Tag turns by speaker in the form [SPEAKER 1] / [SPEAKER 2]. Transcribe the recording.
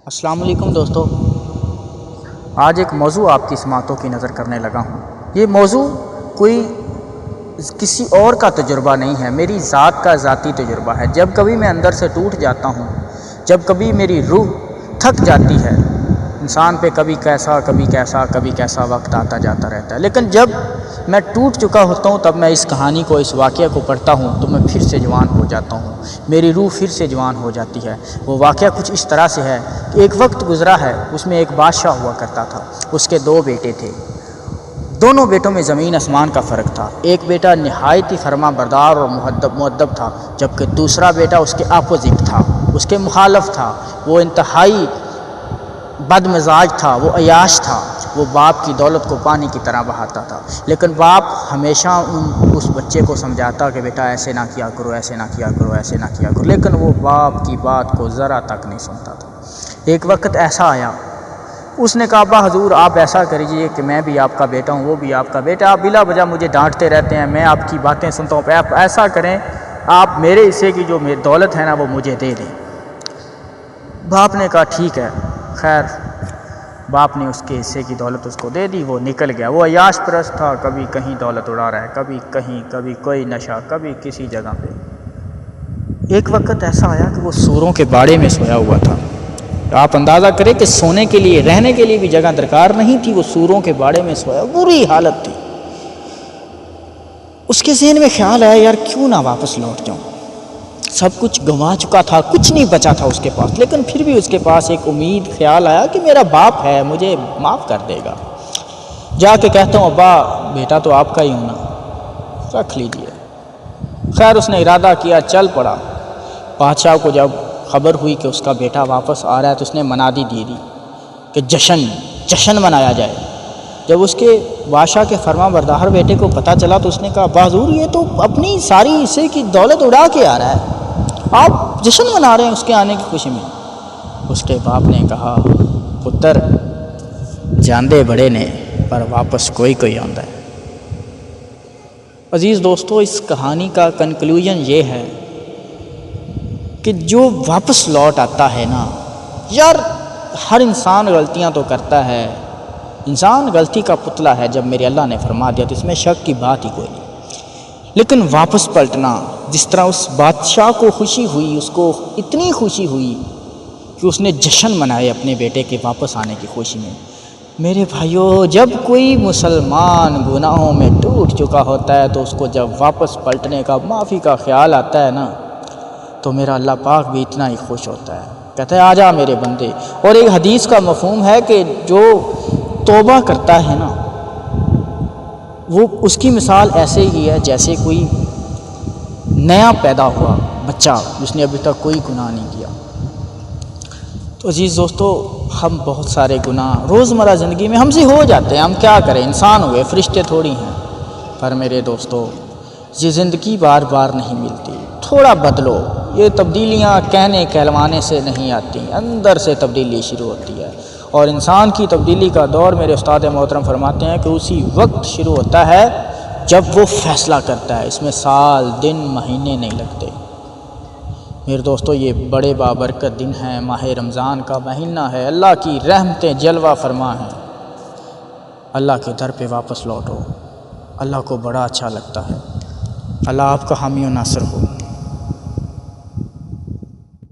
[SPEAKER 1] السلام علیکم دوستو، آج ایک موضوع آپ کی سماعتوں کی نظر کرنے لگا ہوں۔ یہ موضوع کوئی کسی اور کا تجربہ نہیں ہے، میری ذات کا ذاتی تجربہ ہے۔ جب کبھی میں اندر سے ٹوٹ جاتا ہوں، جب کبھی میری روح تھک جاتی ہے، انسان پہ کبھی کیسا وقت آتا جاتا رہتا ہے، لیکن جب میں ٹوٹ چکا ہوتا ہوں تب میں اس کہانی کو، اس واقعہ کو پڑھتا ہوں تو میں پھر سے جوان ہو جاتا ہوں، میری روح پھر سے جوان ہو جاتی ہے۔ وہ واقعہ کچھ اس طرح سے ہے کہ ایک وقت گزرا ہے، اس میں ایک بادشاہ ہوا کرتا تھا، اس کے 2 بیٹے تھے۔ دونوں بیٹوں میں زمین آسمان کا فرق تھا۔ ایک بیٹا نہایت ہی فرما بردار اور مؤدب تھا، جبکہ دوسرا بیٹا اس کے اپوزٹ تھا، اس کے مخالف تھا۔ وہ انتہائی بد مزاج تھا، وہ عیاش تھا، وہ باپ کی دولت کو پانی کی طرح بہاتا تھا۔ لیکن باپ ہمیشہ اس بچے کو سمجھاتا کہ بیٹا ایسے نہ کیا کرو، ایسے نہ کیا کرو، ایسے نہ کیا کرو، لیکن وہ باپ کی بات کو ذرا تک نہیں سنتا تھا۔ ایک وقت ایسا آیا، اس نے کہا ابا حضور آپ ایسا کریے کہ میں بھی آپ کا بیٹا ہوں، وہ بھی آپ کا بیٹا، آپ بلا وجہ مجھے ڈانٹتے رہتے ہیں، میں آپ کی باتیں سنتا ہوں، آپ ایسا کریں، آپ میرے حصے کی جو دولت ہے نا وہ مجھے دے دیں۔ باپ نے کہا ٹھیک ہے۔ خیر باپ نے اس کے حصے کی دولت اس کو دے دی، وہ نکل گیا۔ وہ عیاش پرست تھا، کبھی کہیں دولت اڑا رہا ہے، کبھی کہیں، کبھی کوئی نشہ، کبھی کسی جگہ پہ۔ ایک وقت ایسا آیا کہ وہ سوروں کے باڑے میں سویا ہوا تھا۔ آپ اندازہ کریں کہ سونے کے لیے، رہنے کے لیے بھی جگہ درکار نہیں تھی، وہ سوروں کے باڑے میں سویا، بری حالت تھی۔ اس کے ذہن میں خیال آیا یار کیوں نہ واپس لوٹ جاؤں، سب کچھ گنوا چکا تھا، کچھ نہیں بچا تھا اس کے پاس، لیکن پھر بھی اس کے پاس ایک امید، خیال آیا کہ میرا باپ ہے، مجھے معاف کر دے گا۔ جا کے کہتا ہوں ابا بیٹا تو آپ کا ہی ہوں نا، رکھ لیجئے۔ خیر اس نے ارادہ کیا، چل پڑا۔ بادشاہ کو جب خبر ہوئی کہ اس کا بیٹا واپس آ رہا ہے تو اس نے منادی دے دی کہ جشن منایا جائے۔ جب اس کے بادشاہ کے فرما بردار بیٹے کو پتہ چلا تو اس نے کہا ابا حضور یہ تو اپنی ساری حصے کی دولت اڑا کے آ رہا ہے، آپ جشن منا رہے ہیں اس کے آنے کی خوشی میں۔ اس کے باپ نے کہا پتر جاندے بڑے نے پر واپس کوئی آندا ہے۔ عزیز دوستو، اس کہانی کا کنکلوژن یہ ہے کہ جو واپس لوٹ آتا ہے نا، یار ہر انسان غلطیاں تو کرتا ہے، انسان غلطی کا پتلا ہے، جب میرے اللہ نے فرما دیا تو اس میں شک کی بات ہی کوئی نہیں، لیکن واپس پلٹنا، جس طرح اس بادشاہ کو خوشی ہوئی، اس کو اتنی خوشی ہوئی کہ اس نے جشن منائے اپنے بیٹے کے واپس آنے کی خوشی میں۔ میرے بھائیو، جب کوئی مسلمان گناہوں میں ٹوٹ چکا ہوتا ہے تو اس کو جب واپس پلٹنے کا، معافی کا خیال آتا ہے نا تو میرا اللہ پاک بھی اتنا ہی خوش ہوتا ہے، کہتا ہے آجا میرے بندے۔ اور ایک حدیث کا مفہوم ہے کہ جو توبہ کرتا ہے نا وہ، اس کی مثال ایسے ہی ہے جیسے کوئی نیا پیدا ہوا بچہ جس نے ابھی تک کوئی گناہ نہیں کیا۔ تو عزیز دوستو، ہم بہت سارے گناہ روزمرہ زندگی میں ہم سے ہو جاتے ہیں، ہم کیا کریں، انسان ہوئے، فرشتے تھوڑی ہیں۔ پر میرے دوستو، یہ زندگی بار بار نہیں ملتی، تھوڑا بدلو۔ یہ تبدیلیاں کہنے کہلوانے سے نہیں آتی، اندر سے تبدیلی شروع ہوتی ہے، اور انسان کی تبدیلی کا دور میرے استاد محترم فرماتے ہیں کہ اسی وقت شروع ہوتا ہے جب وہ فیصلہ کرتا ہے، اس میں سال، دن، مہینے نہیں لگتے۔ میرے دوستو، یہ بڑے بابرکت دن ہیں، ماہ رمضان کا مہینہ ہے، اللہ کی رحمتیں جلوہ فرما ہیں۔ اللہ کے در پہ واپس لوٹو، اللہ کو بڑا اچھا لگتا ہے۔ اللہ آپ کا حامی و ناصر ہو۔